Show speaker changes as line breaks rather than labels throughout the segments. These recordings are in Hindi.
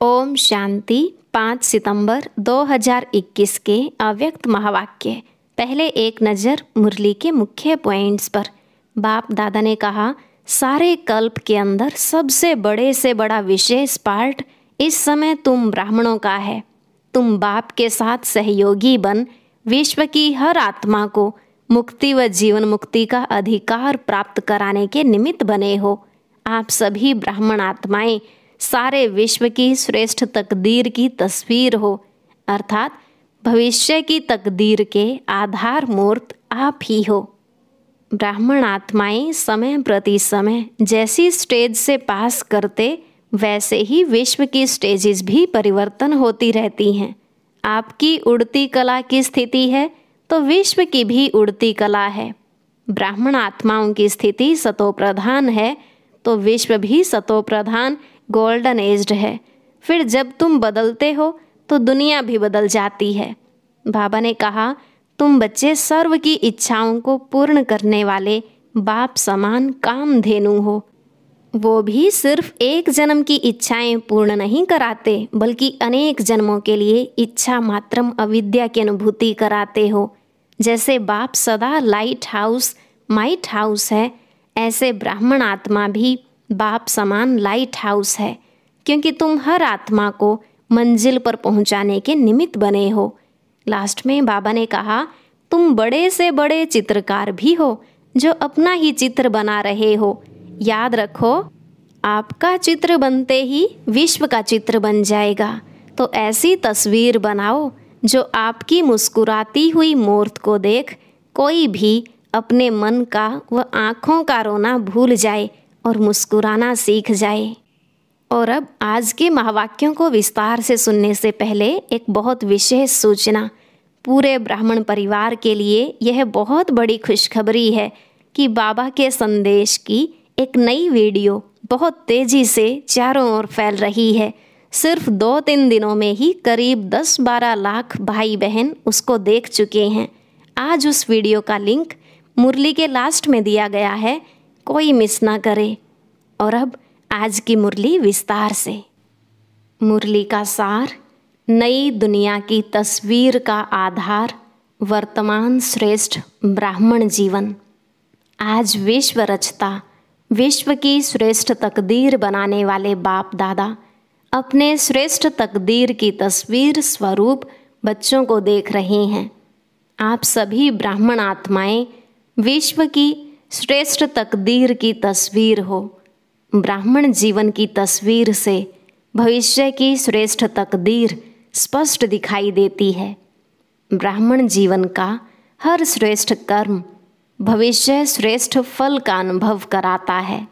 ओम शांति। 5 सितंबर 2021 के अव्यक्त महावाक्य। पहले एक नज़र मुरली के मुख्य पॉइंट्स पर। बाप दादा ने कहा, सारे कल्प के अंदर सबसे बड़े से बड़ा विशेष पार्ट इस समय तुम ब्राह्मणों का है। तुम बाप के साथ सहयोगी बन विश्व की हर आत्मा को मुक्ति व जीवन मुक्ति का अधिकार प्राप्त कराने के निमित्त बने हो। आप सभी ब्राह्मण आत्माएं सारे विश्व की श्रेष्ठ तकदीर की तस्वीर हो, अर्थात भविष्य की तकदीर के आधार मूर्त आप ही हो। ब्राह्मण आत्माएं समय प्रति समय जैसी स्टेज से पास करते वैसे ही विश्व की स्टेजेस भी परिवर्तन होती रहती हैं। आपकी उड़ती कला की स्थिति है तो विश्व की भी उड़ती कला है। ब्राह्मण आत्माओं की स्थिति सतोप्रधान है तो विश्व भी सतोप्रधान गोल्डन एज्ड है। फिर जब तुम बदलते हो तो दुनिया भी बदल जाती है। बाबा ने कहा, तुम बच्चे सर्व की इच्छाओं को पूर्ण करने वाले बाप समान कामधेनु हो। वो भी सिर्फ एक जन्म की इच्छाएं पूर्ण नहीं कराते, बल्कि अनेक जन्मों के लिए इच्छा मात्रम अविद्या की अनुभूति कराते हो। जैसे बाप सदा लाइट हाउस माइट हाउस है, ऐसे ब्राह्मण आत्मा भी बाप समान लाइट हाउस है, क्योंकि तुम हर आत्मा को मंजिल पर पहुंचाने के निमित्त बने हो। लास्ट में बाबा ने कहा, तुम बड़े से बड़े चित्रकार भी हो जो अपना ही चित्र बना रहे हो। याद रखो, आपका चित्र बनते ही विश्व का चित्र बन जाएगा। तो ऐसी तस्वीर बनाओ जो आपकी मुस्कुराती हुई मूर्त को देख कोई भी अपने मन का व आँखों का रोना भूल जाए और मुस्कुराना सीख जाए। और अब आज के महावाक्यों को विस्तार से सुनने से पहले एक बहुत विशेष सूचना। पूरे ब्राह्मण परिवार के लिए यह बहुत बड़ी खुशखबरी है कि बाबा के संदेश की एक नई वीडियो बहुत तेज़ी से चारों ओर फैल रही है। सिर्फ 2-3 दिनों में ही करीब 10-12 लाख भाई बहन उसको देख चुके हैं। आज उस वीडियो का लिंक मुरली के लास्ट में दिया गया है, कोई मिस ना करे। और अब आज की मुरली विस्तार से। मुरली का सार, नई दुनिया की तस्वीर का आधार वर्तमान श्रेष्ठ ब्राह्मण जीवन। आज विश्व रचता, विश्व की श्रेष्ठ तकदीर बनाने वाले बाप दादा अपने श्रेष्ठ तकदीर की तस्वीर स्वरूप बच्चों को देख रहे हैं। आप सभी ब्राह्मण आत्माएं विश्व की श्रेष्ठ तकदीर की तस्वीर हो। ब्राह्मण जीवन की तस्वीर से भविष्य की श्रेष्ठ तकदीर स्पष्ट दिखाई देती है। ब्राह्मण जीवन का हर श्रेष्ठ कर्म भविष्य श्रेष्ठ फल का अनुभव कराता है।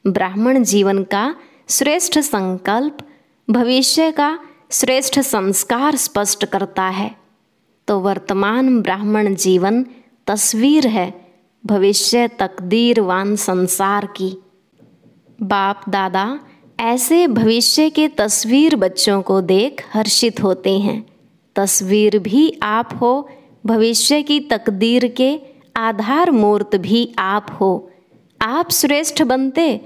ब्राह्मण जीवन का श्रेष्ठ संकल्प भविष्य का श्रेष्ठ संस्कार स्पष्ट करता है। तो वर्तमान ब्राह्मण जीवन तस्वीर है भविष्य तकदीरवान संसार की। बाप दादा ऐसे भविष्य के तस्वीर बच्चों को देख हर्षित होते हैं। तस्वीर भी आप हो, भविष्य की तकदीर के आधार मूर्त भी आप हो। आप श्रेष्ठ बनते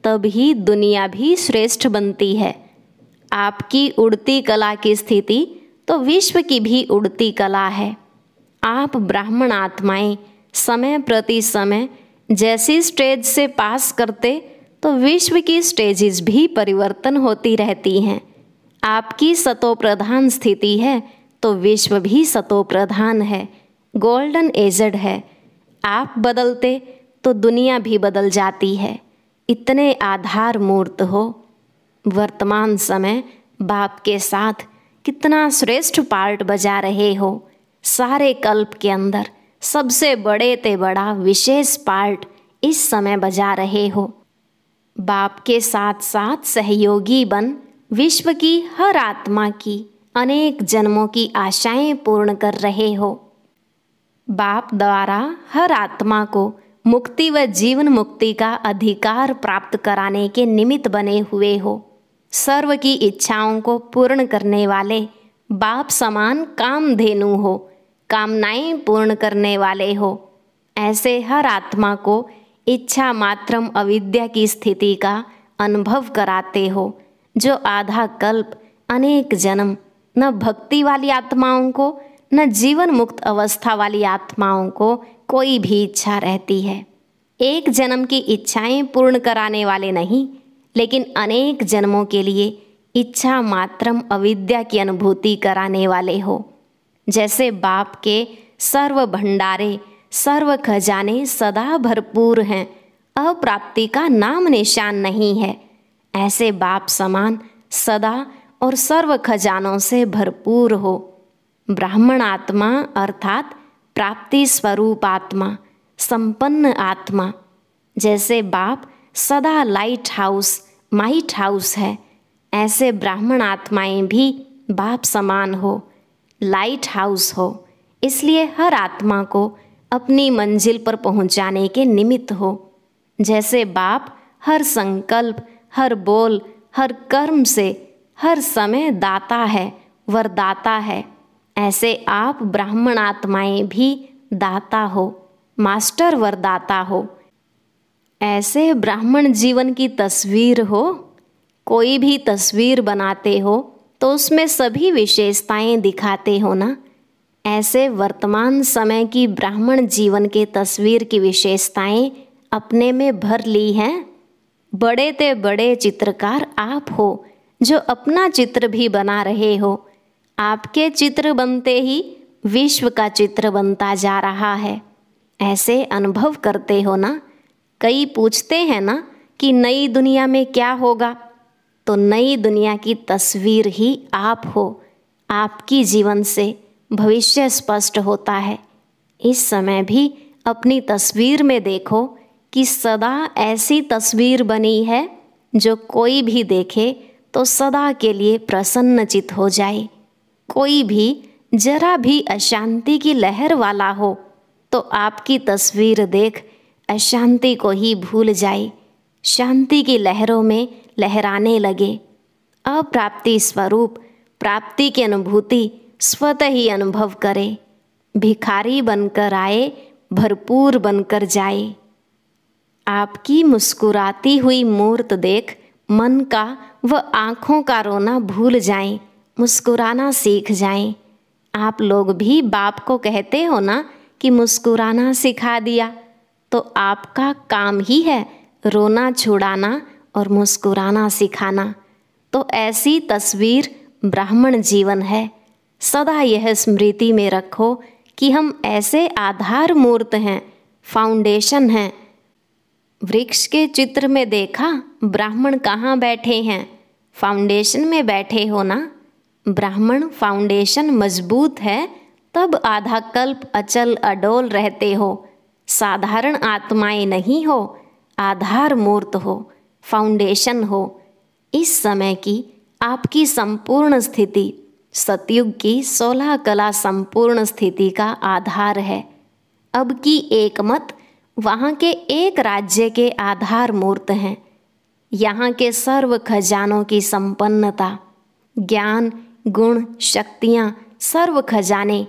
तभी दुनिया भी श्रेष्ठ बनती है। आपकी उड़ती कला की स्थिति तो विश्व की भी उड़ती कला है। आप ब्राह्मण आत्माएं समय प्रति समय जैसी स्टेज से पास करते तो विश्व की स्टेजेस भी परिवर्तन होती रहती हैं। आपकी सतोप्रधान स्थिति है तो विश्व भी सतोप्रधान है, गोल्डन एजड है। आप बदलते तो दुनिया भी बदल जाती है। इतने आधार मूर्त हो। वर्तमान समय बाप के साथ कितना श्रेष्ठ पार्ट बजा रहे हो। सारे कल्प के अंदर सबसे बड़े ते बड़ा विशेष पार्ट इस समय बजा रहे हो। बाप के साथ साथ सहयोगी बन विश्व की हर आत्मा की अनेक जन्मों की आशाएं पूर्ण कर रहे हो। बाप द्वारा हर आत्मा को मुक्ति व जीवन मुक्ति का अधिकार प्राप्त कराने के निमित्त बने हुए हो। सर्व की इच्छाओं को पूर्ण करने वाले बाप समान कामधेनु हो, कामनाएं पूर्ण करने वाले हो। ऐसे हर आत्मा को इच्छा मात्रम अविद्या की स्थिति का अनुभव कराते हो। जो आधा कल्प अनेक जन्म न भक्ति वाली आत्माओं को न जीवन मुक्त अवस्था वाली आत्माओं को कोई भी इच्छा रहती है। एक जन्म की इच्छाएं पूर्ण कराने वाले नहीं, लेकिन अनेक जन्मों के लिए इच्छा मात्रम अविद्या की अनुभूति कराने वाले हो। जैसे बाप के सर्व भंडारे सर्व खजाने सदा भरपूर हैं, अप्राप्ति का नाम निशान नहीं है, ऐसे बाप समान सदा और सर्व खजानों से भरपूर हो। ब्राह्मण आत्मा अर्थात प्राप्ति स्वरूप आत्मा, संपन्न आत्मा। जैसे बाप सदा लाइट हाउस माइट हाउस है, ऐसे ब्राह्मण आत्माएं भी बाप समान हो, लाइट हाउस हो। इसलिए हर आत्मा को अपनी मंजिल पर पहुंचाने के निमित्त हो। जैसे बाप हर संकल्प, हर बोल, हर कर्म से हर समय दाता है, वरदाता है, ऐसे आप ब्राह्मण आत्माएं भी दाता हो, मास्टर वरदाता हो। ऐसे ब्राह्मण जीवन की तस्वीर हो। कोई भी तस्वीर बनाते हो तो उसमें सभी विशेषताएं दिखाते हो ना। ऐसे वर्तमान समय की ब्राह्मण जीवन के तस्वीर की विशेषताएं अपने में भर ली हैं। बड़े ते बड़े चित्रकार आप हो, जो अपना चित्र भी बना रहे हो। आपके चित्र बनते ही विश्व का चित्र बनता जा रहा है, ऐसे अनुभव करते हो ना। कई पूछते हैं ना कि नई दुनिया में क्या होगा, तो नई दुनिया की तस्वीर ही आप हो। आपकी जीवन से भविष्य स्पष्ट होता है। इस समय भी अपनी तस्वीर में देखो कि सदा ऐसी तस्वीर बनी है जो कोई भी देखे तो सदा के लिए प्रसन्नचित हो जाए। कोई भी जरा भी अशांति की लहर वाला हो तो आपकी तस्वीर देख अशांति को ही भूल जाए, शांति की लहरों में लहराने लगे। अप्राप्ति स्वरूप प्राप्ति की अनुभूति स्वतः ही अनुभव करे। भिखारी बनकर आए, भरपूर बनकर जाए। आपकी मुस्कुराती हुई मूर्त देख मन का व आँखों का रोना भूल जाएं, मुस्कुराना सीख जाएं। आप लोग भी बाप को कहते हो ना कि मुस्कुराना सिखा दिया, तो आपका काम ही है रोना छुड़ाना और मुस्कुराना सिखाना। तो ऐसी तस्वीर ब्राह्मण जीवन है। सदा यह स्मृति में रखो कि हम ऐसे आधार मूर्त हैं, फाउंडेशन हैं। वृक्ष के चित्र में देखा ब्राह्मण कहाँ बैठे हैं? फाउंडेशन में बैठे हो ना। ब्राह्मण फाउंडेशन मजबूत है तब आधा कल्प अचल अडोल रहते हो। साधारण आत्माएं नहीं हो, आधार मूर्त हो, फाउंडेशन हो। इस समय की आपकी संपूर्ण स्थिति सतयुग की 16 कला संपूर्ण स्थिति का आधार है। अब की एक मत वहाँ के एक राज्य के आधार मूर्त हैं। यहाँ के सर्व खजानों की संपन्नता, ज्ञान, गुण, शक्तियाँ, सर्व खजाने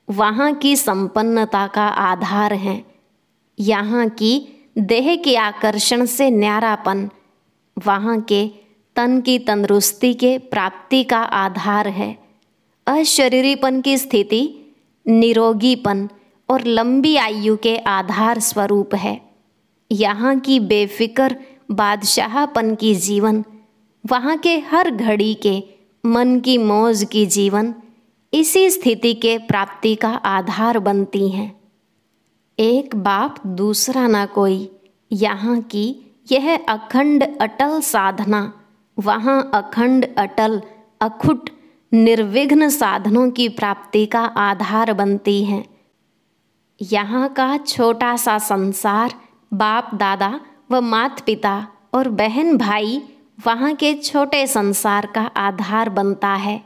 वहाँ की संपन्नता का आधार हैं। यहाँ की देह के आकर्षण से न्यारापन वहाँ के तन की तंदुरुस्ती के प्राप्ति का आधार है। अशरीरीपन की स्थिति निरोगीपन और लंबी आयु के आधार स्वरूप है। यहाँ की बेफिक्र बादशाहपन की जीवन, वहाँ के हर घड़ी के मन की मौज की जीवन इसी स्थिति के प्राप्ति का आधार बनती हैं। एक बाप दूसरा ना कोई, यहाँ की यह अखंड अटल साधना वहाँ अखंड अटल अखुट निर्विघ्न साधनों की प्राप्ति का आधार बनती हैं। यहाँ का छोटा सा संसार बाप दादा व माता पिता और बहन भाई वहाँ के छोटे संसार का आधार बनता है।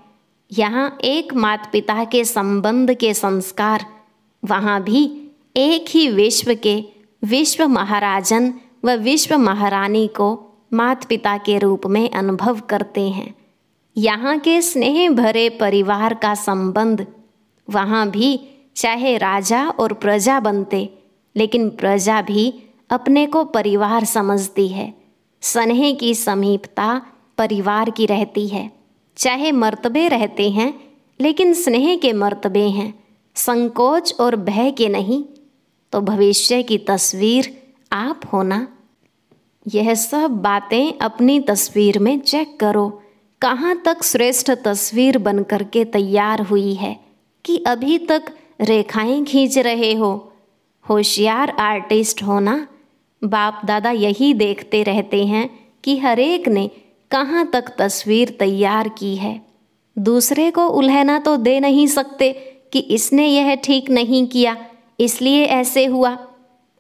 यहाँ एक माता पिता के संबंध के संस्कार वहाँ भी एक ही विश्व के विश्व महाराजन व विश्व महारानी को माता पिता के रूप में अनुभव करते हैं। यहाँ के स्नेह भरे परिवार का संबंध वहाँ भी चाहे राजा और प्रजा बनते, लेकिन प्रजा भी अपने को परिवार समझती है। स्नेह की समीपता परिवार की रहती है। चाहे मर्तबे रहते हैं, लेकिन स्नेह के मर्तबे हैं, संकोच और भय के नहीं। तो भविष्य की तस्वीर आप हो ना। यह सब बातें अपनी तस्वीर में चेक करो, कहाँ तक श्रेष्ठ तस्वीर बन कर के तैयार हुई है कि अभी तक रेखाएं खींच रहे हो। होशियार आर्टिस्ट हो ना। बाप दादा यही देखते रहते हैं कि हर एक ने कहाँ तक तस्वीर तैयार की है। दूसरे को उल्हना तो दे नहीं सकते कि इसने यह ठीक नहीं किया इसलिए ऐसे हुआ।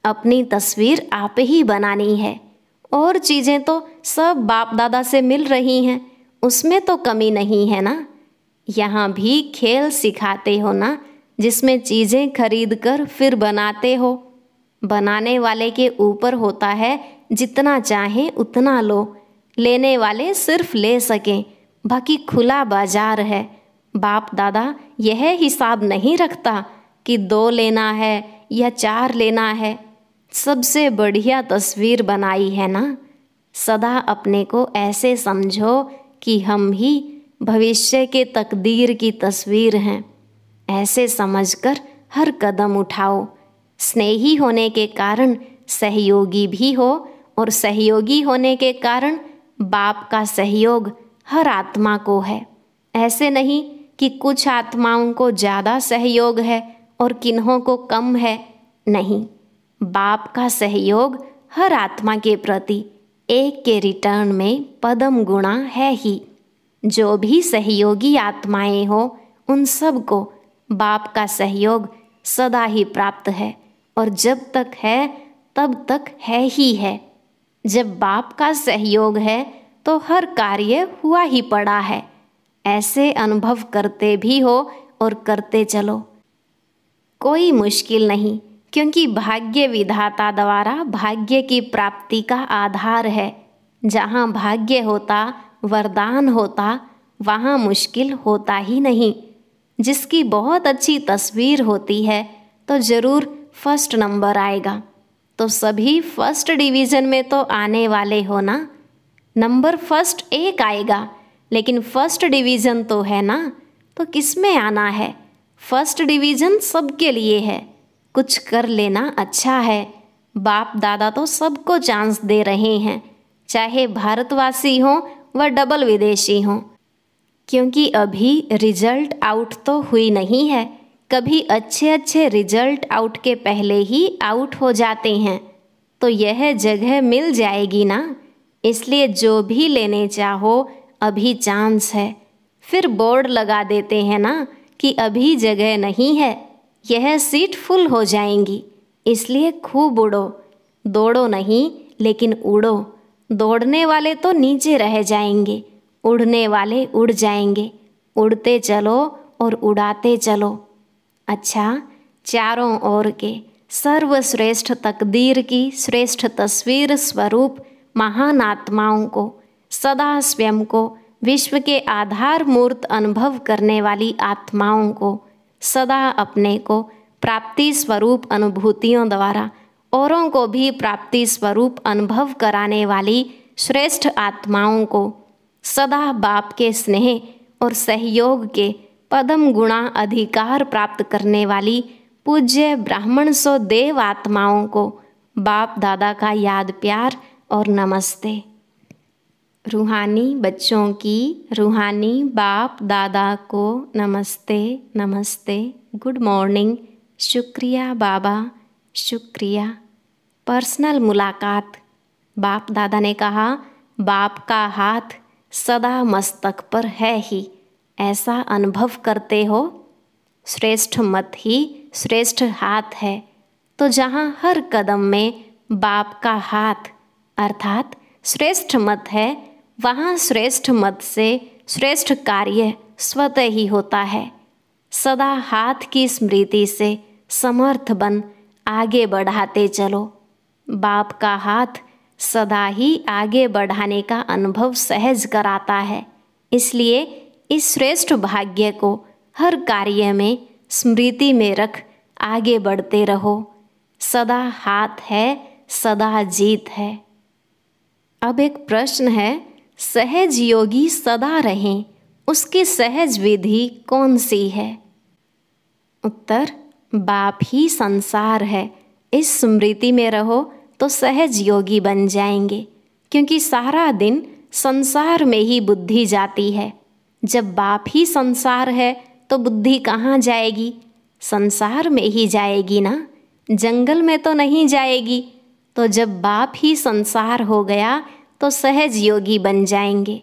अपनी तस्वीर आप ही बनानी है। और चीज़ें तो सब बाप दादा से मिल रही हैं, उसमें तो कमी नहीं है ना। यहाँ भी खेल सिखाते हो ना, जिसमें चीज़ें खरीद कर फिर बनाते हो। बनाने वाले के ऊपर होता है जितना चाहें उतना लो, लेने वाले सिर्फ ले सकें, बाकी खुला बाजार है। बाप दादा यह हिसाब नहीं रखता कि 2 लेना है या 4 लेना है। सबसे बढ़िया तस्वीर बनाई है ना। सदा अपने को ऐसे समझो कि हम ही भविष्य के तकदीर की तस्वीर हैं। ऐसे समझकर हर कदम उठाओ। स्नेही होने के कारण सहयोगी भी हो, और सहयोगी होने के कारण बाप का सहयोग हर आत्मा को है। ऐसे नहीं कि कुछ आत्माओं को ज़्यादा सहयोग है और किन्हों को कम है। नहीं, बाप का सहयोग हर आत्मा के प्रति एक के रिटर्न में पदम गुणा है ही। जो भी सहयोगी आत्माएं हो, उन सब को बाप का सहयोग सदा ही प्राप्त है, और जब तक है तब तक है ही है। जब बाप का सहयोग है तो हर कार्य हुआ ही पड़ा है। ऐसे अनुभव करते भी हो और करते चलो। कोई मुश्किल नहीं, क्योंकि भाग्य विधाता द्वारा भाग्य की प्राप्ति का आधार है। जहाँ भाग्य होता, वरदान होता, वहाँ मुश्किल होता ही नहीं। जिसकी बहुत अच्छी तस्वीर होती है तो ज़रूर फर्स्ट नंबर आएगा। तो सभी फर्स्ट डिवीज़न में तो आने वाले हो ना। नंबर फर्स्ट एक आएगा, लेकिन फर्स्ट डिवीज़न तो है ना, तो किस में आना है। फर्स्ट डिवीज़न सबके लिए है। कुछ कर लेना अच्छा है। बाप दादा तो सबको चांस दे रहे हैं, चाहे भारतवासी हों व डबल विदेशी हों। क्योंकि अभी रिजल्ट आउट तो हुई नहीं है। कभी अच्छे अच्छे रिजल्ट आउट के पहले ही आउट हो जाते हैं, तो यह जगह मिल जाएगी ना। इसलिए जो भी लेने चाहो अभी चांस है। फिर बोर्ड लगा देते हैं ना कि अभी जगह नहीं है, यह सीट फुल हो जाएंगी। इसलिए खूब उड़ो। दौड़ो नहीं, लेकिन उड़ो। दौड़ने वाले तो नीचे रह जाएंगे, उड़ने वाले उड़ जाएंगे। उड़ते चलो और उड़ाते चलो। अच्छा, चारों ओर के सर्वश्रेष्ठ तकदीर की श्रेष्ठ तस्वीर स्वरूप महान आत्माओं को, सदा स्वयं को विश्व के आधार मूर्त अनुभव करने वाली आत्माओं को, सदा अपने को प्राप्ति स्वरूप अनुभूतियों द्वारा औरों को भी प्राप्ति स्वरूप अनुभव कराने वाली श्रेष्ठ आत्माओं को, सदा बाप के स्नेह और सहयोग के पदम गुणा अधिकार प्राप्त करने वाली पूज्य ब्राह्मण सो देव आत्माओं को बाप दादा का याद प्यार और नमस्ते। रूहानी बच्चों की रूहानी बाप दादा को नमस्ते नमस्ते, गुड मॉर्निंग, शुक्रिया बाबा, शुक्रिया। पर्सनल मुलाकात। बाप दादा ने कहा, बाप का हाथ सदा मस्तक पर है ही, ऐसा अनुभव करते हो। श्रेष्ठ मत ही श्रेष्ठ हाथ है। तो जहाँ हर कदम में बाप का हाथ अर्थात श्रेष्ठ मत है, वहाँ श्रेष्ठ मत से श्रेष्ठ कार्य स्वतः ही होता है। सदा हाथ की स्मृति से समर्थ बन आगे बढ़ाते चलो। बाप का हाथ सदा ही आगे बढ़ाने का अनुभव सहज कराता है। इसलिए इस श्रेष्ठ भाग्य को हर कार्य में स्मृति में रख आगे बढ़ते रहो। सदा हाथ है, सदा जीत है। अब एक प्रश्न है, सहज योगी सदा रहें, उसकी सहज विधि कौन सी है? उत्तर, बाप ही संसार है। इस स्मृति में रहो तो सहज योगी बन जाएंगे, क्योंकि सारा दिन संसार में ही बुद्धि जाती है। जब बाप ही संसार है तो बुद्धि कहाँ जाएगी? संसार में ही जाएगी ना, जंगल में तो नहीं जाएगी। तो जब बाप ही संसार हो गया तो सहज योगी बन जाएंगे।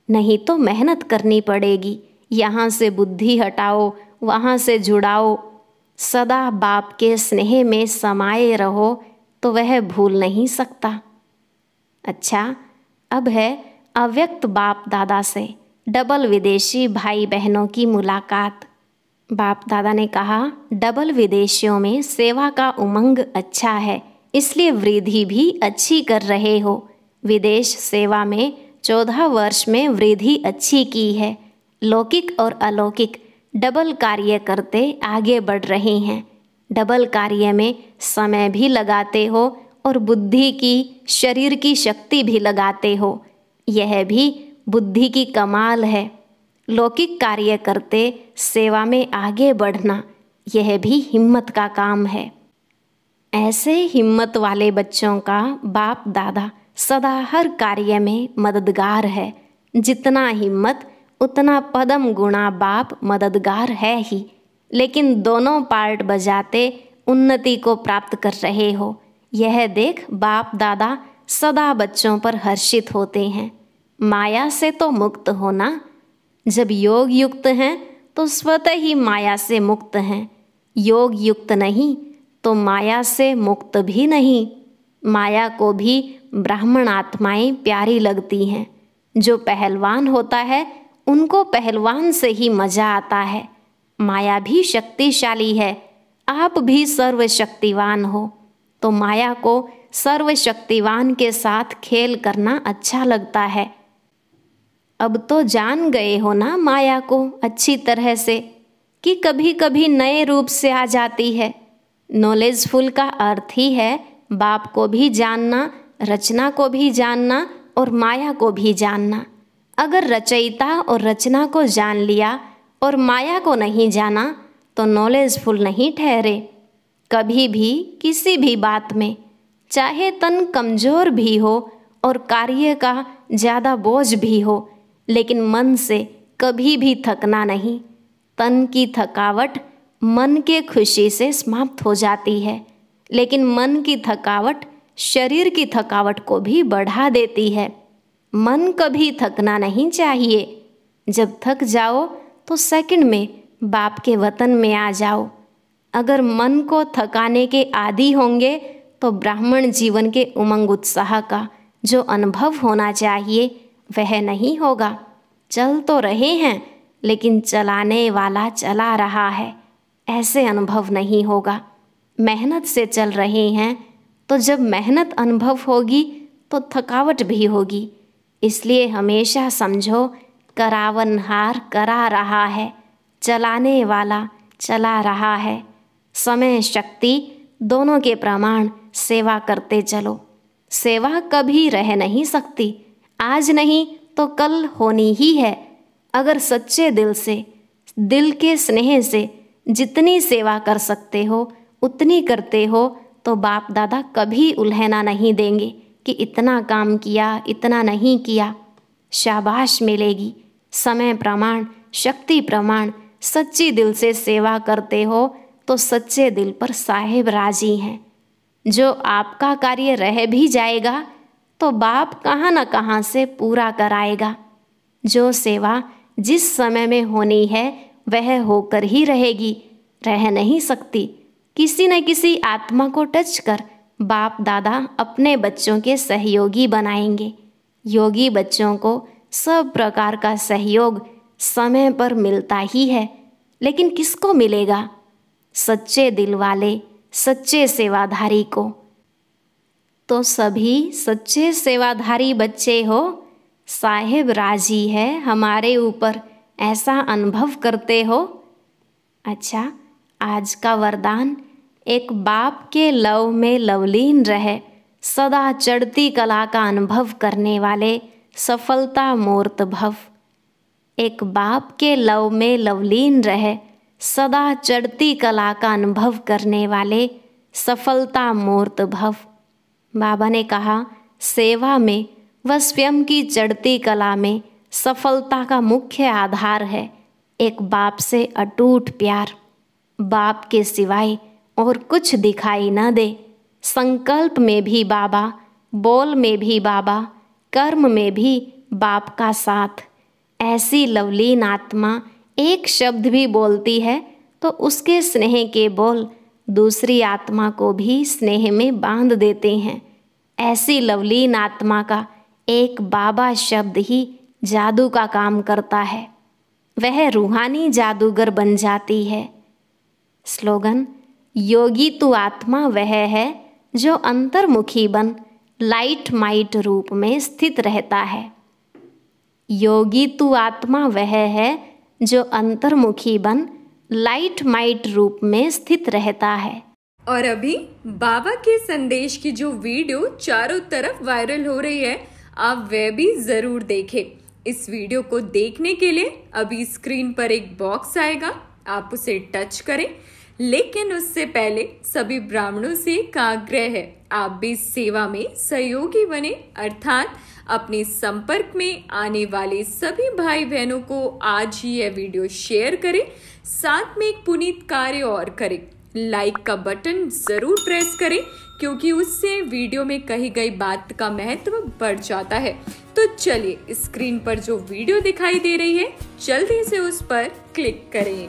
नहीं तो मेहनत करनी पड़ेगी, यहाँ से बुद्धि हटाओ, वहाँ से जुड़ाओ। सदा बाप के स्नेह में समाये रहो तो वह भूल नहीं सकता। अच्छा, अब है अव्यक्त बाप दादा से डबल विदेशी भाई बहनों की मुलाकात। बाप दादा ने कहा, डबल विदेशियों में सेवा का उमंग अच्छा है, इसलिए वृद्धि भी अच्छी कर रहे हो। विदेश सेवा में 14 वर्ष में वृद्धि अच्छी की है। लौकिक और अलौकिक डबल कार्य करते आगे बढ़ रहे हैं। डबल कार्य में समय भी लगाते हो और बुद्धि की, शरीर की शक्ति भी लगाते हो। यह भी बुद्धि की कमाल है। लौकिक कार्य करते सेवा में आगे बढ़ना, यह भी हिम्मत का काम है। ऐसे हिम्मत वाले बच्चों का बाप दादा सदा हर कार्य में मददगार है। जितना हिम्मत उतना पदम गुणा बाप मददगार है ही। लेकिन दोनों पार्ट बजाते उन्नति को प्राप्त कर रहे हो, यह देख बाप दादा सदा बच्चों पर हर्षित होते हैं। माया से तो मुक्त होना, जब योग युक्त हैं तो स्वतः ही माया से मुक्त हैं। योग युक्त नहीं तो माया से मुक्त भी नहीं। माया को भी ब्राह्मण आत्माएं प्यारी लगती हैं। जो पहलवान होता है उनको पहलवान से ही मजा आता है। माया भी शक्तिशाली है, आप भी सर्वशक्तिवान हो, तो माया को सर्वशक्तिवान के साथ खेल करना अच्छा लगता है। अब तो जान गए हो ना माया को अच्छी तरह से, कि कभी कभी नए रूप से आ जाती है। नॉलेजफुल का अर्थ ही है बाप को भी जानना, रचना को भी जानना और माया को भी जानना। अगर रचयिता और रचना को जान लिया और माया को नहीं जाना तो नॉलेजफुल नहीं ठहरे। कभी भी किसी भी बात में, चाहे तन कमज़ोर भी हो और कार्य का ज़्यादा बोझ भी हो, लेकिन मन से कभी भी थकना नहीं। तन की थकावट मन के खुशी से समाप्त हो जाती है, लेकिन मन की थकावट शरीर की थकावट को भी बढ़ा देती है। मन कभी थकना नहीं चाहिए। जब थक जाओ तो सेकंड में बाप के वतन में आ जाओ। अगर मन को थकाने के आदी होंगे तो ब्राह्मण जीवन के उमंग उत्साह का जो अनुभव होना चाहिए वह नहीं होगा। चल तो रहे हैं लेकिन चलाने वाला चला रहा है, ऐसे अनुभव नहीं होगा। मेहनत से चल रहे हैं तो जब मेहनत अनुभव होगी तो थकावट भी होगी। इसलिए हमेशा समझो करावनहार करा रहा है, चलाने वाला चला रहा है। समय शक्ति दोनों के प्रमाण सेवा करते चलो। सेवा कभी रह नहीं सकती, आज नहीं तो कल होनी ही है। अगर सच्चे दिल से, दिल के स्नेह से जितनी सेवा कर सकते हो उतनी करते हो तो बाप दादा कभी उल्हना नहीं देंगे कि इतना काम किया, इतना नहीं किया। शाबाश मिलेगी। समय प्रमाण, शक्ति प्रमाण, सच्ची दिल से सेवा करते हो तो सच्चे दिल पर साहेब राजी हैं। जो आपका कार्य रह भी जाएगा तो बाप कहाँ न कहाँ से पूरा कराएगा। जो सेवा जिस समय में होनी है वह होकर ही रहेगी, रह नहीं सकती। किसी न किसी आत्मा को टच कर बाप दादा अपने बच्चों के सहयोगी बनाएंगे। योगी बच्चों को सब प्रकार का सहयोग समय पर मिलता ही है, लेकिन किसको मिलेगा? सच्चे दिल वाले, सच्चे सेवाधारी को। तो सभी सच्चे सेवाधारी बच्चे हो, साहेब राजी है हमारे ऊपर, ऐसा अनुभव करते हो। अच्छा, आज का वरदान, एक बाप के लव में लवलीन रहे, सदा चढ़ती कला का अनुभव करने वाले सफलता मूर्त भव। एक बाप के लव में लवलीन रहे, सदा चढ़ती कला का अनुभव करने वाले सफलता मूर्त भव। बाबा ने कहा, सेवा में व स्वयं की चढ़ती कला में सफलता का मुख्य आधार है एक बाप से अटूट प्यार। बाप के सिवाय और कुछ दिखाई न दे। संकल्प में भी बाबा, बोल में भी बाबा, कर्म में भी बाप का साथ। ऐसी लवलीन आत्मा एक शब्द भी बोलती है तो उसके स्नेह के बोल दूसरी आत्मा को भी स्नेह में बांध देते हैं। ऐसी लवलीन आत्मा का एक बाबा शब्द ही जादू का काम करता है, वह रूहानी जादूगर बन जाती है। स्लोगन, योगी तू आत्मा वह है जो अंतर्मुखी बन लाइट माइट रूप में स्थित रहता है। योगी तू आत्मा वह है जो अंतर्मुखी बन लाइट माइट रूप में स्थित रहता है।
और अभी बाबा के संदेश की जो वीडियो चारों तरफ वायरल हो रही है, आप वह भी जरूर देखें। इस वीडियो को देखने के लिए अभी स्क्रीन पर एक बॉक्स आएगा, आप उसे टच करें। लेकिन उससे पहले सभी ब्राह्मणों से एक आग्रह है, आप भी सेवा में सहयोगी बने, अर्थात अपने संपर्क में आने वाले सभी भाई बहनों को आज ही यह वीडियो शेयर करें। साथ में एक पुनीत कार्य और करें, लाइक का बटन जरूर प्रेस करें, क्योंकि उससे वीडियो में कही गई बात का महत्व बढ़ जाता है। तो चलिए, स्क्रीन पर जो वीडियो दिखाई दे रही है, जल्दी से उस पर क्लिक करें।